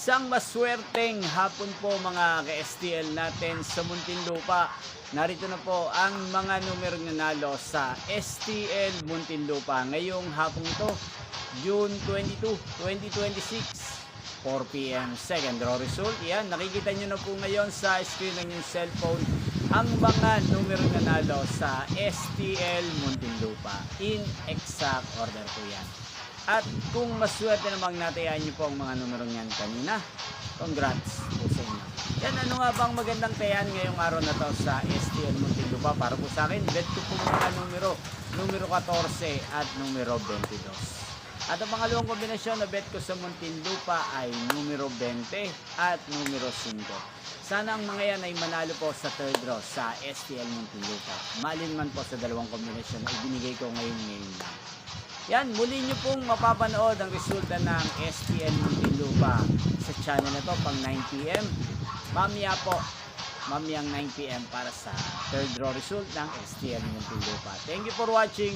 Isang maswerteng hapon po mga ka-STL natin sa Muntinlupa. Narito na po ang mga numero nanalo sa STL Muntinlupa ngayong hapon ito, June 22, 2026, 4 p.m. Second draw result. Yan, nakikita nyo na po ngayon sa screen ng inyong cellphone ang mga numero nanalo sa STL Muntinlupa. In exact order po yan. At kung maswerte namang natayaan nyo po ang mga numerong yan kanina, congrats po sa inyo. Yan, ano nga bang magandang tayan ngayong araw na to sa STL Muntinlupa? Para po sa akin, bet ko po mga numero 14 at numero 22. At ang pangalawang kombinasyon na bet ko sa Muntinlupa ay numero 20 at numero 5. Sana ang mga yan ay manalo po sa third draw sa STL Muntinlupa. Malin man po sa dalawang kombinasyon na ibinigay ko ngayon lang. Yan, muli nyo pong mapapanood ang resulta ng STL Muntinlupa sa channel na to pang 9 p.m. Mamaya po, mamayang 9 p.m. para sa third draw result ng STL Muntinlupa. Thank you for watching.